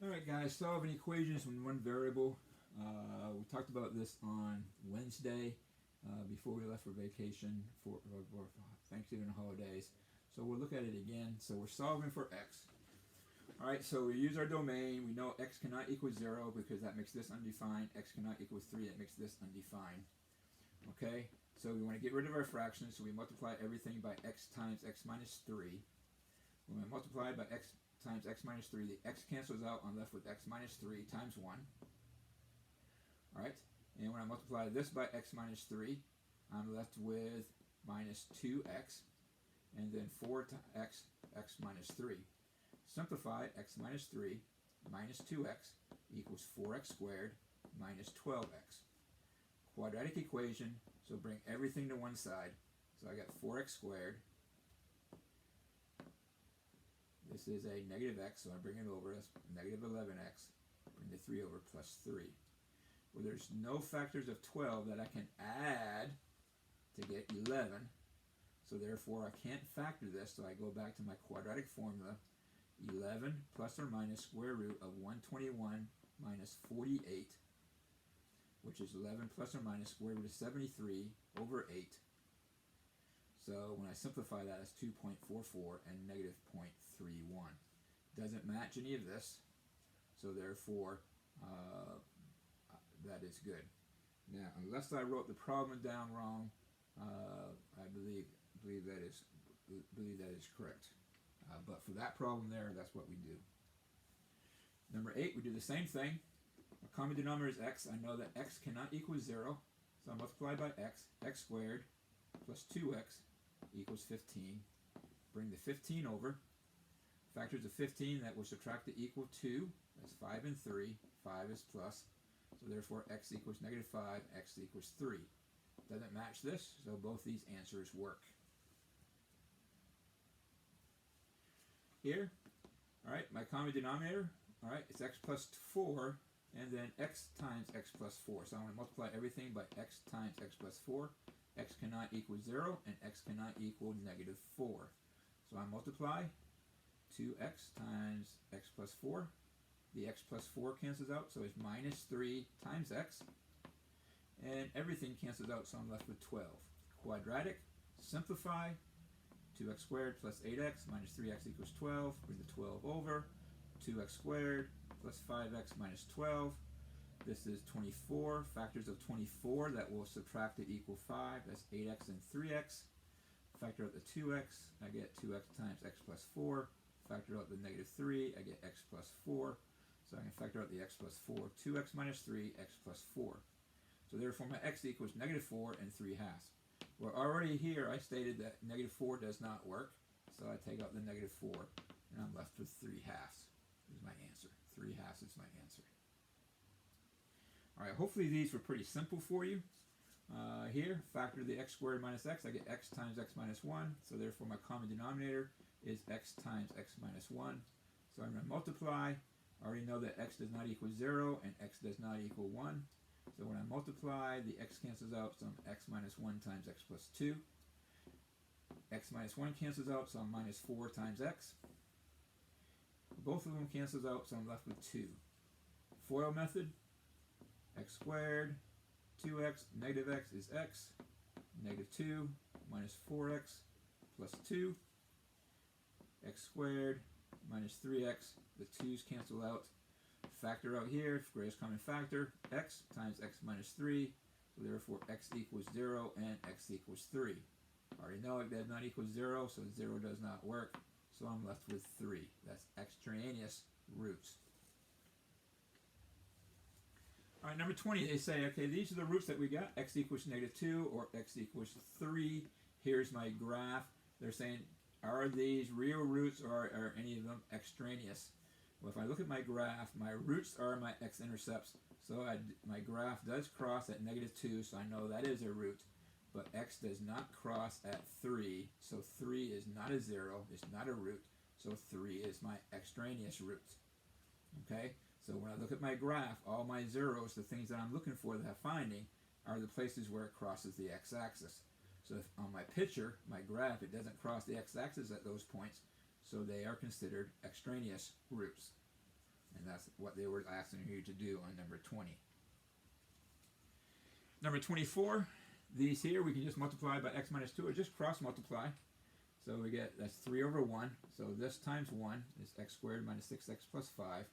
Alright guys, solving equations with one variable. We talked about this on Wednesday before we left for vacation for Thanksgiving and holidays. So we'll look at it again. So we're solving for x. Alright, so we use our domain. We know x cannot equal 0 because that makes this undefined. X cannot equal 3, that makes this undefined. Okay, so we want to get rid of our fractions, so we multiply everything by x times x minus 3. When we multiply by x times x minus 3, the x cancels out. I'm left with x minus 3 times 1. Alright, and when I multiply this by x minus 3, I'm left with minus 2x, and then 4x x minus 3. Simplify x minus 3 minus 2x equals 4x squared minus 12x. Quadratic equation, so bring everything to one side. So I got 4x squared. This is a negative x, so I bring it over. That's negative 11x. Bring the 3 over, plus 3. Well, there's no factors of 12 that I can add to get 11. So therefore, I can't factor this, so I go back to my quadratic formula. 11 plus or minus square root of 121 minus 48, which is 11 plus or minus square root of 73 over 8. So when I simplify that, it's 2.44 and negative 0.31. Doesn't match any of this, so therefore that is good. Now, unless I wrote the problem down wrong, I believe that is correct. But for that problem there, that's what we do. Number 8, we do the same thing. A common denominator is x. I know that x cannot equal 0, so I multiply by x. X squared plus 2x equals 15. Bring the 15 over. Factors of 15 that will subtract the equal 2. That's 5 and 3. 5 is plus. So therefore x equals negative 5, x equals 3. Doesn't match this, so both these answers work. Here, alright, my common denominator, alright, it's x plus 4, and then x times x plus 4. So I'm going to multiply everything by x times x plus 4. X cannot equal 0, and x cannot equal negative 4. So I multiply 2x times x plus 4. The x plus 4 cancels out, so it's minus 3 times x. And everything cancels out, so I'm left with 12. Quadratic, simplify. 2x squared plus 8x minus 3x equals 12. Bring the 12 over. 2x squared plus 5x minus 12. This is 24. Factors of 24 that will subtract the equal 5. That's 8x and 3x. Factor out the 2x. I get 2x times x plus 4. Factor out the negative 3. I get x plus 4. So I can factor out the x plus 4. 2x minus 3, x plus 4. So therefore my x equals negative 4 and 3 halves. Well, already here I stated that negative 4 does not work. So I take out the negative 4 and I'm left with 3 halves is my answer. 3 halves is my answer. Alright, hopefully these were pretty simple for you. Here, factor the x squared minus x. I get x times x minus 1. So therefore my common denominator is x times x minus 1. So I'm going to multiply. I already know that x does not equal 0 and x does not equal 1. So when I multiply, the x cancels out, so I'm x minus 1 times x plus 2. X minus 1 cancels out, so I'm minus 4 times x. Both of them cancels out, so I'm left with 2. FOIL method, x squared, 2x, negative x is x, negative 2 minus 4x plus 2, x squared minus 3x, the 2's cancel out. Factor out here, greatest common factor, x times x minus 3, so therefore x equals 0 and x equals 3. I already know it does not equal 0, so 0 does not work, so I'm left with 3. That's extraneous roots. Alright, number 20, they say, okay, these are the roots that we got, x equals negative 2 or x equals 3. Here's my graph. They're saying, are these real roots or are any of them extraneous? Well, if I look at my graph, my roots are my x-intercepts, so my graph does cross at negative 2, so I know that is a root, but x does not cross at 3, so 3 is not a 0, it's not a root, so 3 is my extraneous root. Okay, so when I look at my graph, all my zeros, the things that I'm looking for that I'm finding, are the places where it crosses the x-axis. So if on my picture, my graph, it doesn't cross the x-axis at those points, so they are considered extraneous roots. And that's what they were asking you to do on number 20. Number 24, these here we can just multiply by x minus 2 or just cross multiply. So we get, that's 3 over 1. So this times 1 is x squared minus 6x plus 5.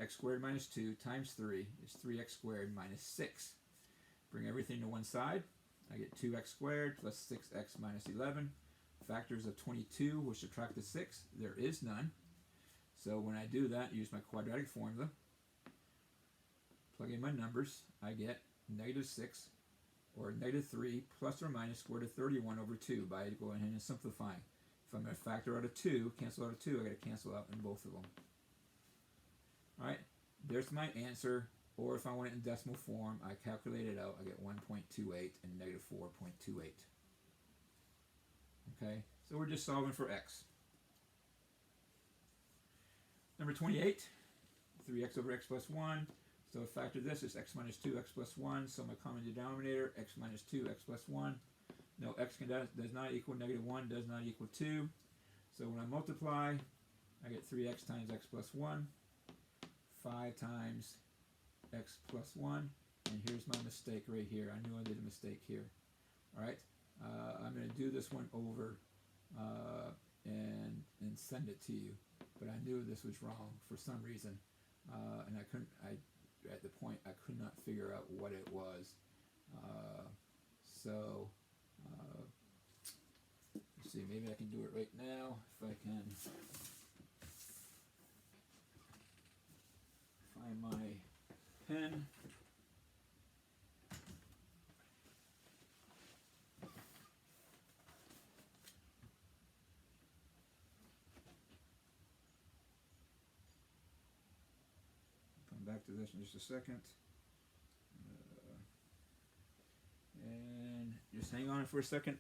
X squared minus 2 times 3 is 3x squared minus 6. Bring everything to one side. I get 2x squared plus 6x minus 11. Factors of 22 will subtract the 6. There is none. So when I do that, use my quadratic formula. Plug in my numbers. I get negative 6 or negative 3 plus or minus square root of 31 over 2 by going ahead and simplifying. If I'm going to factor out a 2, cancel out a 2, I got to cancel out in both of them. Alright, there's my answer. Or if I want it in decimal form, I calculate it out. I get 1.28 and negative 4.28. Okay, so we're just solving for x. Number 28, 3x over x plus 1. So factor this is x minus 2, x plus 1. So my common denominator, x minus 2, x plus 1. No, x does not equal negative 1, does not equal 2. So when I multiply, I get 3x times x plus 1, 5 times x plus 1, and here's my mistake right here. I knew I did a mistake here. Alright, I'm going to do this one over and send it to you. But I knew this was wrong for some reason, and at the point I could not figure out what it was. Let's see, maybe I can do it right now if I can find my pen. Back to this in just a second. And just hang on for a second.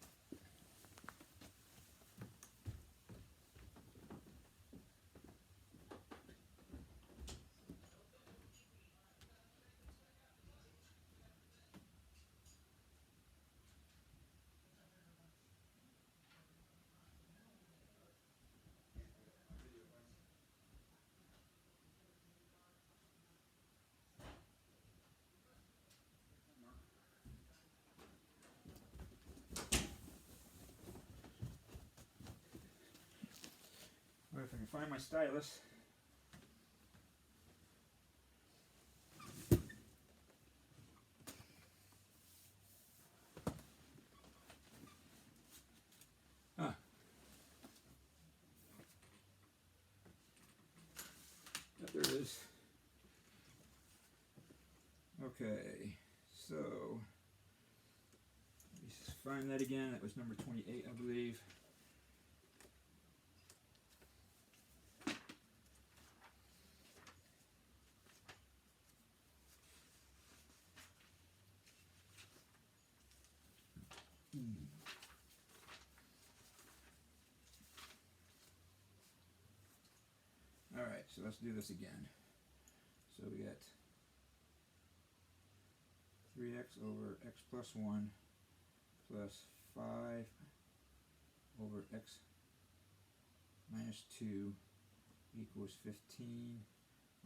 If I can find my stylus. Ah. Yep, there it is. Okay, so let me just find that again. That was number 28, I believe. Alright, so let's do this again. So we got 3x over x plus 1 plus 5 over x minus 2 equals 15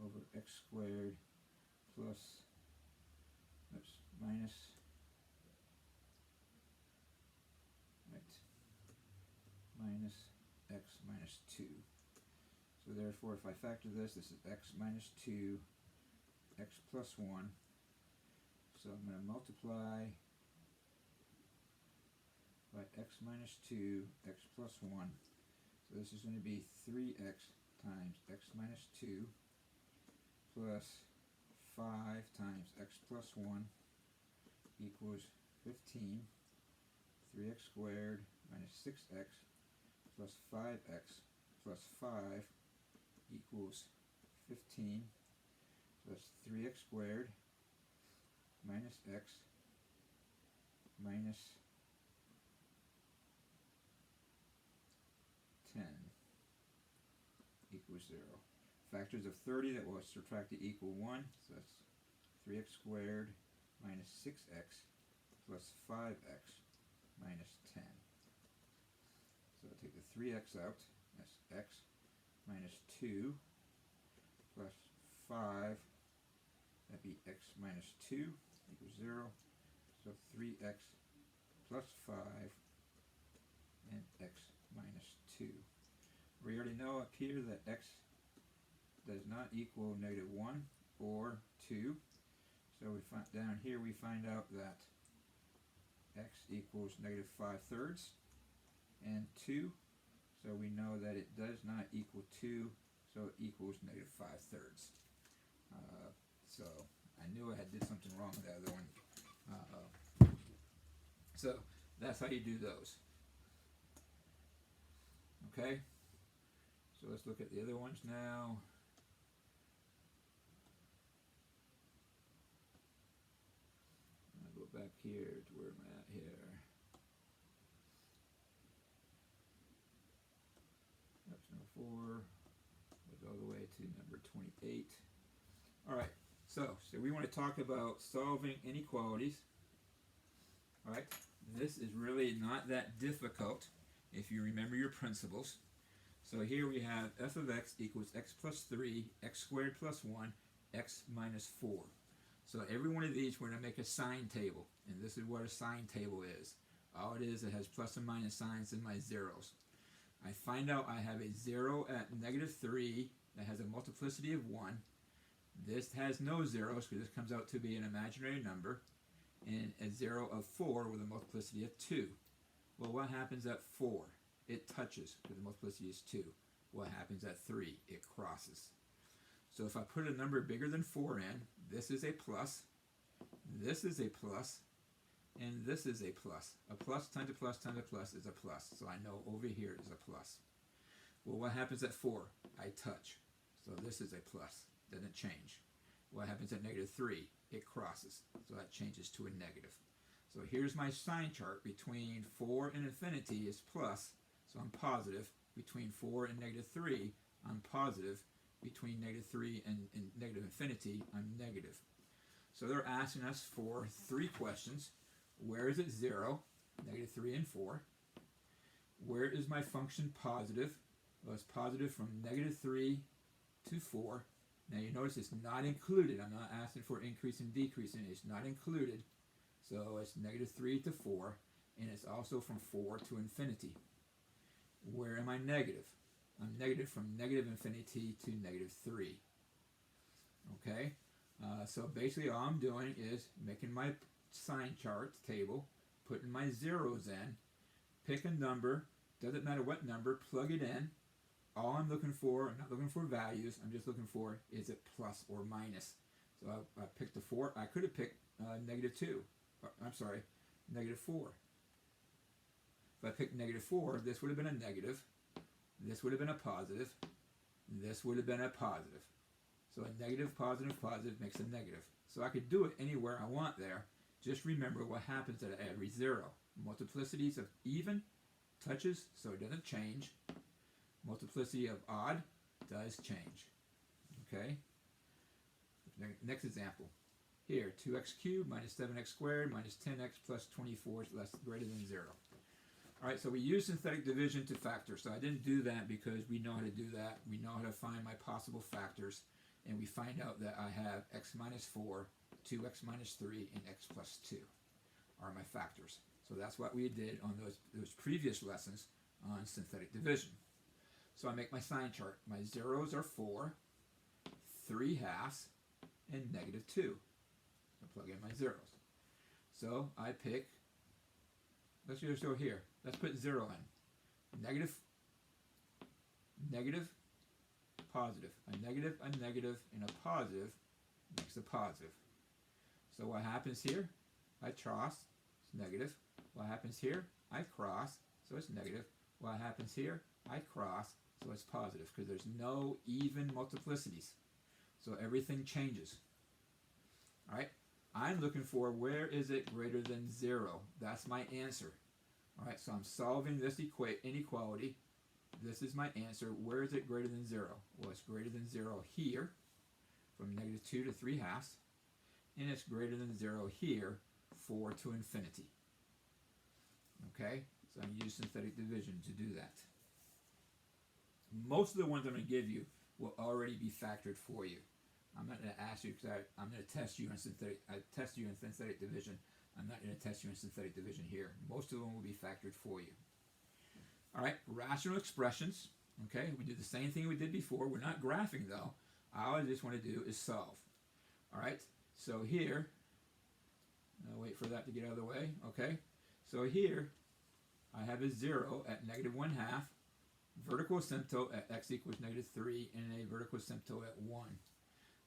over x squared plus, minus, minus x minus 2. So therefore, if I factor this is x minus 2, x plus 1. So I'm going to multiply by x minus 2, x plus 1. So this is going to be 3x times x minus 2 plus 5 times x plus 1 equals 15. 3x squared minus 6x plus 5x plus 5 equals 15 plus 3x squared minus x minus 10 equals 0. Factors of 30 that will subtract the equal 1, so that's 3x squared minus 6x plus 5x minus 10. So I'll take the 3x out, that's x minus 2 plus 5, that'd be x minus 2 equals 0. So 3x plus 5 and x minus 2. We already know up here that x does not equal negative 1 or 2. So we find down here we find out that x equals negative 5/3 and 2. So we know that it does not equal 2, so it equals negative 5/3. So I knew I had did something wrong with that other one. So that's how you do those. Okay, so let's look at the other ones now. I'll go back here to where am I at here. That's number 4. Goes all the way to number 28. All right, so we want to talk about solving inequalities. All right, this is really not that difficult if you remember your principles. So here we have f of x equals x plus 3, x squared plus 1, x minus 4. So every one of these we're going to make a sign table, and this is what a sign table is. All it is, it has plus and minus signs in my zeros. I find out I have a 0 at negative 3 that has a multiplicity of 1. This has no zeros because this comes out to be an imaginary number, and a 0 of 4 with a multiplicity of 2. Well, what happens at 4? It touches because the multiplicity is 2. What happens at 3? It crosses. So if I put a number bigger than 4 in, this is a plus, this is a plus, and this is a plus. A plus times a plus times a plus is a plus. So I know over here is a plus. Well, what happens at 4? I touch. So this is a plus. Doesn't change. What happens at negative 3? It crosses. So that changes to a negative. So here's my sign chart. Between 4 and infinity is plus, so I'm positive. Between 4 and negative 3, I'm positive. Between negative 3 and negative infinity, I'm negative. So they're asking us for 3 questions. Where is it 0? Negative 3 and 4. Where is my function positive? Well, it's positive from negative 3 to 4. Now you notice it's not included. I'm not asking for increase and decrease, and it's not included. So it's negative 3 to 4, and it's also from 4 to infinity. Where am I negative? I'm negative from negative infinity to negative 3. Okay? So basically all I'm doing is making my sign chart table, putting my zeros in, pick a number, doesn't matter what number, plug it in. All I'm looking for, I'm not looking for values, I'm just looking for is it plus or minus. So I picked a 4. I could have picked negative 2. I'm sorry, negative 4. If I picked negative 4, this would have been a negative, this would have been a positive, this would have been a positive. So a negative, positive, positive makes a negative. So I could do it anywhere I want there. Just remember what happens at every 0. Multiplicities of even touches, so it doesn't change. Multiplicity of odd does change. Okay? Next example. Here, 2x cubed minus 7x squared minus 10x plus 24 is greater than 0. Alright, so we use synthetic division to factor. So I didn't do that because we know how to do that. We know how to find my possible factors. And we find out that I have x minus 4, 2x minus 3, and x plus 2 are my factors. So that's what we did on those previous lessons on synthetic division. So I make my sign chart. My zeros are 4, 3 halves, and negative 2. I plug in my zeros. So I pick, let's just go here. Let's put 0 in. Negative, negative, positive. A negative, and a positive makes a positive. So what happens here? I cross, it's negative. What happens here? I cross, so it's negative. What happens here? I cross, so it's positive, because there's no even multiplicities. So everything changes. Alright? I'm looking for where is it greater than 0. That's my answer. Alright, so I'm solving this inequality. This is my answer. Where is it greater than 0? Well, it's greater than 0 here, from negative 2 to 3 halves. And it's greater than 0 here, 4 to infinity. Okay? So I'm using synthetic division to do that. Most of the ones I'm going to give you will already be factored for you. I'm not going to ask you because I'm going to test you in synthetic. I test you in synthetic division. I'm not going to test you in synthetic division here. Most of them will be factored for you. All right, rational expressions. Okay, we do the same thing we did before. We're not graphing though. All I just want to do is solve. All right, so here, I'll wait for that to get out of the way. Okay, so here I have a 0 at -1/2, vertical asymptote at x equals -3, and a vertical asymptote at 1.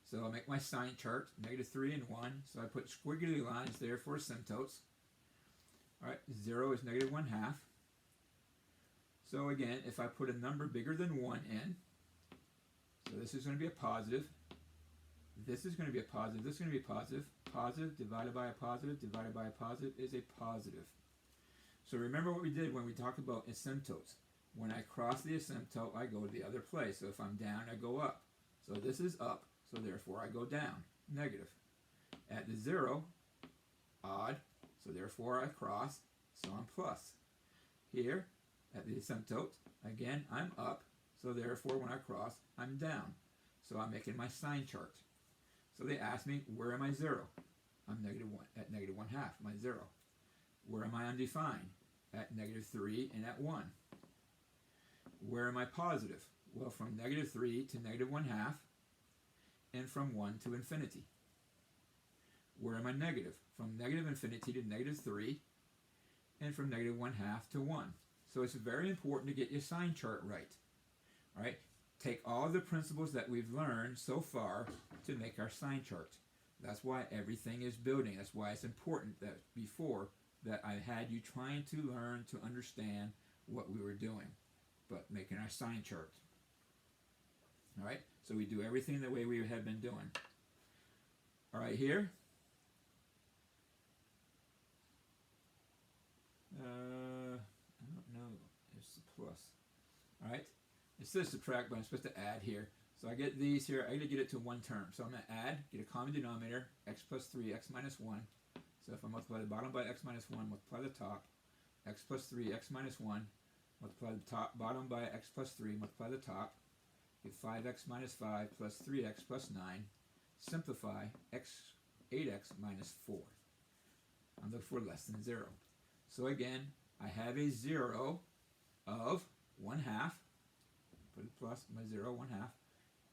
So I'll make my sign chart, -3 and 1. So I put squiggly lines there for asymptotes. All right, 0 is -1/2. So again, if I put a number bigger than 1 in, so this is going to be a positive, this is going to be a positive, this is going to be a positive, positive divided by a positive divided by a positive is a positive. So remember what we did when we talked about asymptotes. When I cross the asymptote, I go to the other place. So if I'm down, I go up. So this is up, so therefore I go down, negative. At the 0, odd, so therefore I cross, so I'm plus. Here, at the asymptote, again, I'm up, so therefore when I cross, I'm down. So I'm making my sign chart. So they ask me, where am I 0? I'm -1 at -1/2, my 0. Where am I undefined? At -3 and at 1. Where am I positive? Well, from -3 to -1/2, and from 1 to infinity. Where am I negative? From -infinity to -3, and from -1/2 to 1. So it's very important to get your sign chart right. All right? Take all the principles that we've learned so far to make our sign chart. That's why everything is building. That's why it's important that before that I had you trying to learn to understand what we were doing, but making our sign chart. All right? So we do everything the way we have been doing. All right, here. I don't know. It's a plus. All right. It says subtract, but I'm supposed to add here. So I get these here. I got to get it to one term. So I'm going to add, get a common denominator, x plus 3, x minus 1. So if I multiply the bottom by x minus 1, multiply the top, x plus 3, x minus 1, multiply the top bottom by x plus 3, multiply the top, get 5x minus 5 plus 3x plus 9, simplify 8x minus 4. I'm looking for less than 0. So again, I have a 0 of 1/2, put a plus, my 0, 1/2,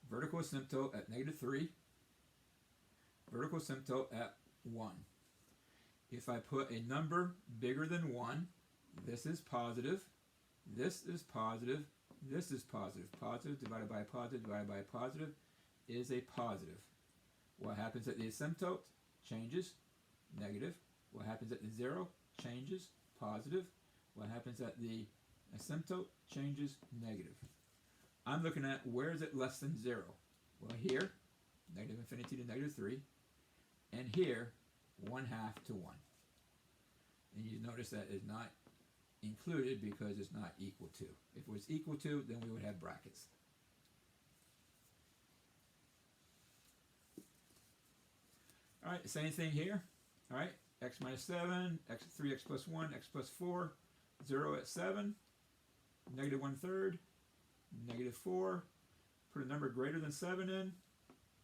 vertical asymptote at -3, vertical asymptote at 1. If I put a number bigger than 1, this is positive, this is positive, this is positive. Positive divided by a positive divided by a positive is a positive. What happens at the asymptote? Changes, negative. What happens at the 0? Changes, positive. What happens at the asymptote? Changes, negative. I'm looking at where is it less than 0? Well, here, negative infinity to -3, and here, 1/2 to 1. And you notice that is not included because it's not equal to. If it was equal to, then we would have brackets. All right, same thing here. All right, x minus 7, 3x plus 1, x plus 4, 0 at 7, -1/3, -4. Put a number greater than 7 in,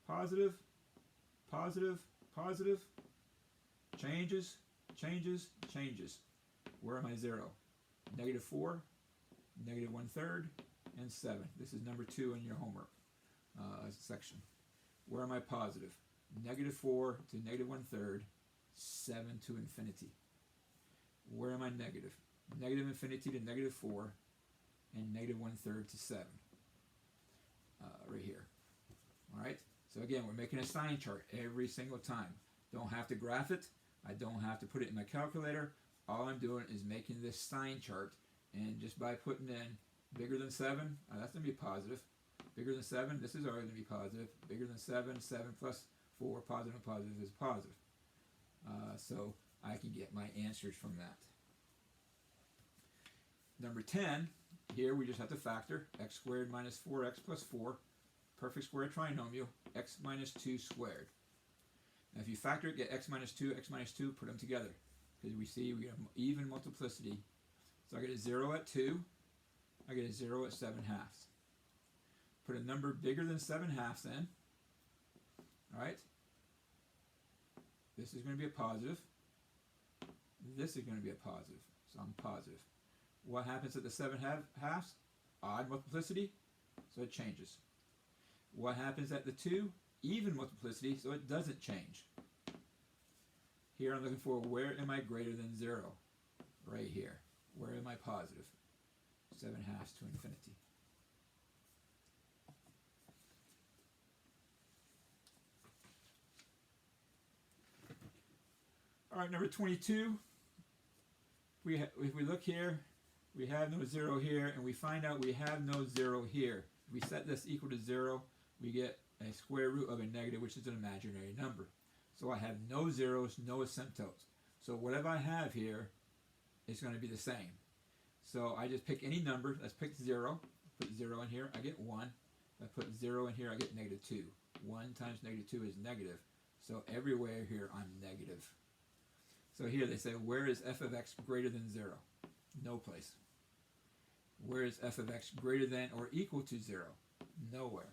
positive, positive, positive, changes, changes, changes. Where am I 0? -4, -1/3, and 7. This is number 2 in your homework section. Where am I positive? -4 to -1/3, 7 to infinity. Where am I negative? Negative infinity to -4, and -1/3 to 7. Right here. All right. So again, we're making a sign chart every single time. Don't have to graph it. I don't have to put it in my calculator. All I'm doing is making this sign chart, and just by putting in bigger than 7, that's going to be positive. Bigger than 7, this is already going to be positive. Bigger than 7, 7 plus 4, positive and positive is positive. So I can get my answers from that. Number 10, here we just have to factor x squared minus 4x plus 4, perfect square trinomial, x minus 2 squared. Now if you factor it, get x minus 2, put them together. Because we see we have even multiplicity. So I get a 0 at 2, I get a 0 at 7/2. Put a number bigger than 7/2 in. All right? This is going to be a positive. This is going to be a positive. So I'm positive. What happens at the 7/2? Odd multiplicity, so it changes. What happens at the 2? Even multiplicity, so it doesn't change. Here I'm looking for, where am I greater than 0? Right here. Where am I positive? 7/2 to infinity. All right, number 22. If we look here, we have no 0 here, and we find out we have no 0 here. If we set this equal to 0, we get a square root of a negative, which is an imaginary number. So I have no zeros, no asymptotes. So whatever I have here is going to be the same. So I just pick any number. Let's pick 0. Put 0 in here, I get 1. If I put 0 in here, I get negative 2. 1 times negative 2 is negative. So everywhere here, I'm negative. So here they say, where is f of x greater than 0? No place. Where is f of x greater than or equal to 0? Nowhere.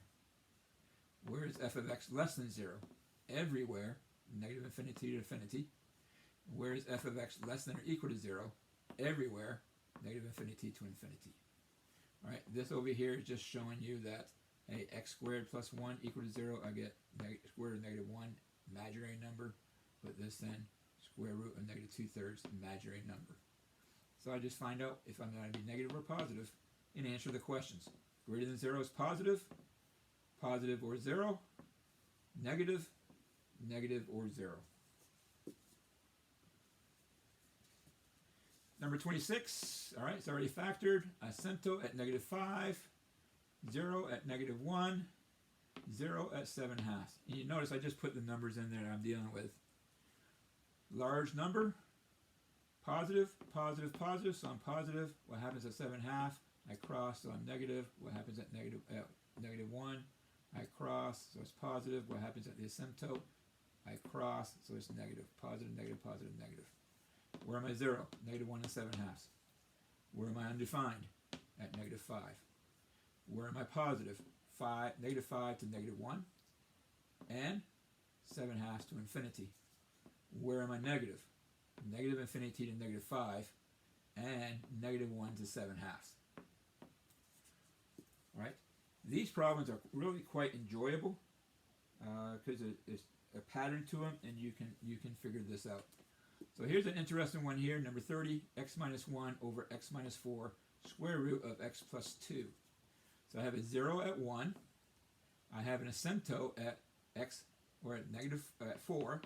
Where is f of x less than 0? Everywhere, negative infinity to infinity. Where is f of x less than or equal to 0? Everywhere, negative infinity to infinity. All right, this over here is just showing you that, hey, x squared plus 1 equal to 0, I get square root of negative 1, imaginary number. Put this in, square root of negative 2/3, imaginary number. So I just find out if I'm going to be negative or positive and answer the questions. Greater than 0 is positive, positive or 0, negative, negative or 0. Number 26, all right, it's already factored. Asymptote at negative 5, 0 at negative 1, 0 at 7/2. And you notice I just put the numbers in there that I'm dealing with. Large number, positive, positive, positive, so I'm positive. What happens at 7/2? I cross, so I'm negative. What happens at negative 1? I cross, so it's positive. What happens at the asymptote? I cross, so it's negative. Positive, negative, positive, negative. Where am I 0? Negative 1 and 7/2. Where am I undefined? At negative 5. Where am I positive? Negative 5 to negative 1. And 7/2 to infinity. Where am I negative? Negative infinity to negative 5. And negative 1 to 7/2. Right? These problems are really quite enjoyable because it's a pattern to them, and you can figure this out. So here's an interesting one here, number 30, x minus 1 over x minus 4, square root of x plus 2. So I have a 0 at 1. I have an asymptote at x, or at 4.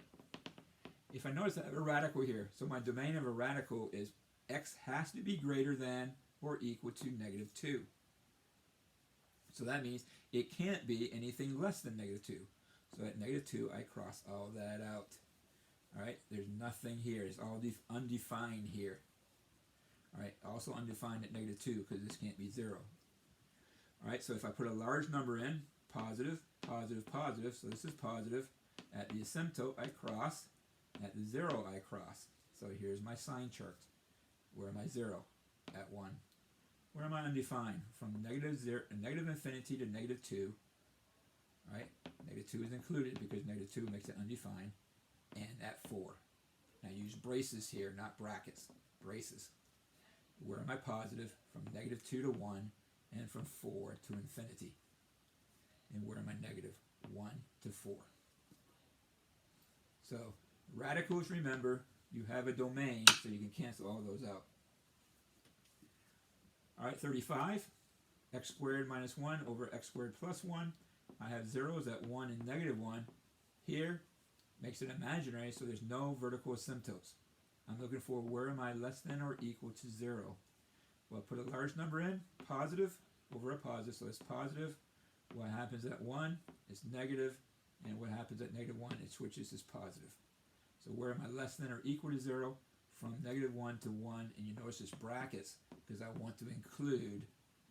If I notice I have a radical here, so my domain of a radical is x has to be greater than or equal to negative 2. So that means it can't be anything less than negative 2. So at negative 2, I cross all that out. All right, there's nothing here. It's all undefined here. All right, also undefined at negative 2 because this can't be 0. All right, so if I put a large number in, positive, positive, positive, so this is positive. At the asymptote, I cross. At the 0, I cross. So here's my sign chart. Where am I 0? At 1. Where am I undefined? From negative infinity to negative 2. All right, negative 2 is included because negative 2 makes it undefined. And at 4. Now use braces here, not brackets. Braces. Where am I positive? From negative 2 to 1, and from 4 to infinity. And where am I negative? 1 to 4. So radicals, remember, you have a domain, so you can cancel all those out. All right, 35. X squared minus 1 over x squared plus 1. I have zeros at 1 and negative 1. Here, makes it imaginary, so there's no vertical asymptotes. I'm looking for where am I less than or equal to 0. Well, put a large number in, positive over a positive, so it's positive. What happens at 1 is negative, and what happens at negative 1, it switches as positive. So where am I less than or equal to 0? From negative 1 to 1, and you notice it's brackets because I want to include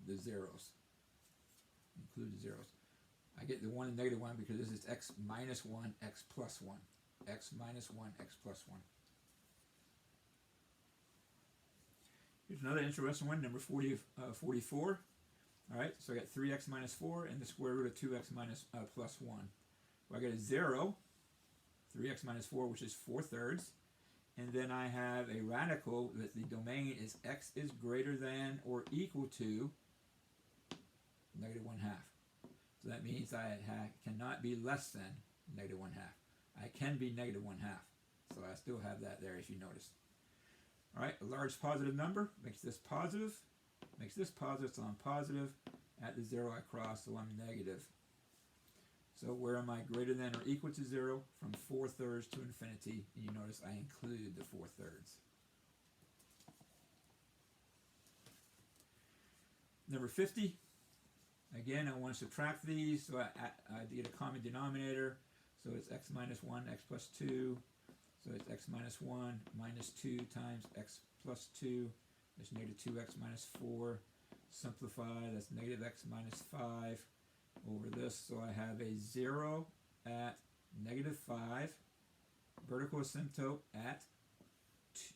the zeros. Include the zeros. I get the 1 and negative 1 because this is x minus 1, x plus 1. X minus 1, x plus 1. Here's another interesting one, number 44. All right, so I got 3x minus 4 and the square root of 2x minus plus 1. Well, I get a 0, 3x minus 4, which is 4/3. And then I have a radical that the domain is x is greater than or equal to negative 1/2. So that means I cannot be less than negative 1/2. I can be negative 1/2. So I still have that there, if you notice. All right, a large positive number makes this positive, so I'm positive. At the 0 I cross, so I'm negative. So where am I greater than or equal to 0? From 4/3 to infinity. And you notice I include the 4/3. Number 50. Again, I want to subtract these, so I get a common denominator. So it's x minus 1, x plus 2. So it's x minus 1 minus 2 times x plus 2. That's negative 2x minus 4. Simplify, that's negative x minus 5 over this. So I have a 0 at negative 5, vertical asymptote at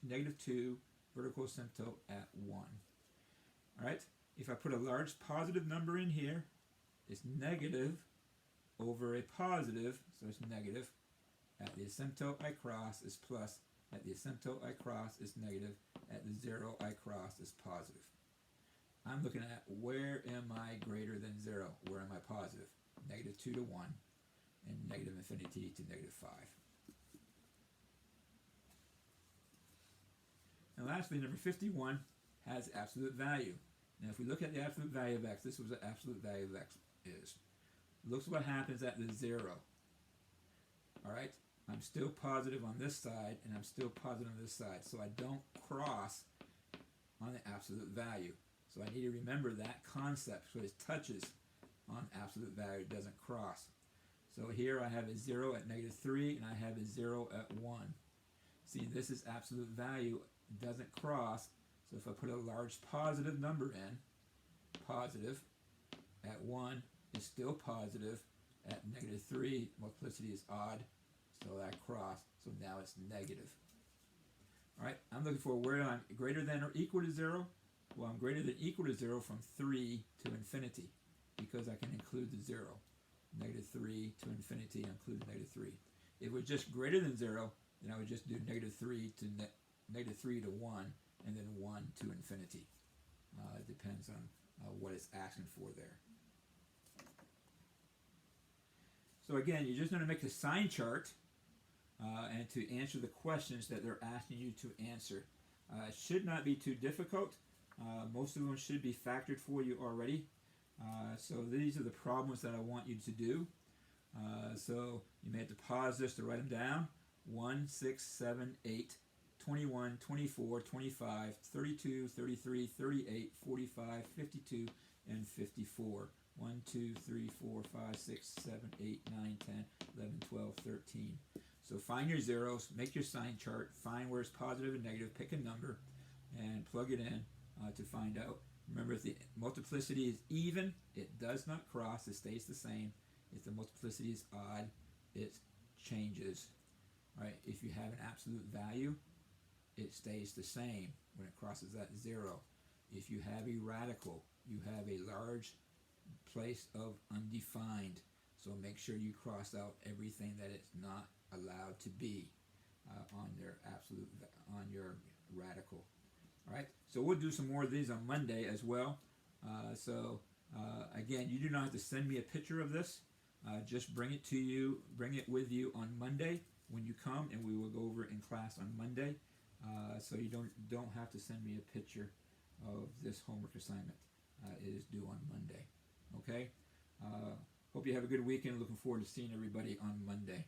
negative 2, vertical asymptote at 1. All right, if I put a large positive number in here, it's negative over a positive, so it's negative. At the asymptote I cross is plus. At the asymptote I cross is negative. At the 0 I cross is positive. I'm looking at where am I greater than 0? Where am I positive? Negative 2 to 1 and negative infinity to negative 5. And lastly, number 51 has absolute value. Now if we look at the absolute value of x, this was the absolute value of x is. Look what happens at the 0. Alright, I'm still positive on this side and I'm still positive on this side. So I don't cross on the absolute value. So I need to remember that concept. So it touches on absolute value, it doesn't cross. So here I have a 0 at negative 3 and I have a 0 at 1. See, this is absolute value, it doesn't cross. So if I put a large positive number in, positive at 1 is still positive. At negative 3, multiplicity is odd, so that cross. So now it's negative. All right, I'm looking for where I'm greater than or equal to 0. Well, I'm greater than equal to 0 from 3 to infinity because I can include the 0. Negative 3 to infinity, I include the negative 3. If it was just greater than 0, then I would just do negative 3 to negative 3 to 1 and then 1 to infinity. It depends on what it's asking for there. So again, you're just going to make the sign chart and to answer the questions that they're asking you to answer. It should not be too difficult. Most of them should be factored for you already. So these are the problems that I want you to do. So you may have to pause this to write them down. 1, 6, 7, 8, 21, 24, 25, 32, 33, 38, 45, 52, and 54. 1, 2, 3, 4, 5, 6, 7, 8, 9, 10, 11, 12, 13. So find your zeros, make your sign chart, find where it's positive and negative, pick a number, and plug it in to find out. Remember, if the multiplicity is even, it does not cross, it stays the same. If the multiplicity is odd, it changes. Right? If you have an absolute value, it stays the same when it crosses that 0. If you have a radical, you have a large place of undefined. So make sure you cross out everything that it's not allowed to be on your radical. All right. So we'll do some more of these on Monday as well. Again, you do not have to send me a picture of this. Just bring it with you on Monday when you come, and we will go over it in class on Monday. So you don't have to send me a picture of this homework assignment. It is due on Monday. Okay? Hope you have a good weekend. Looking forward to seeing everybody on Monday.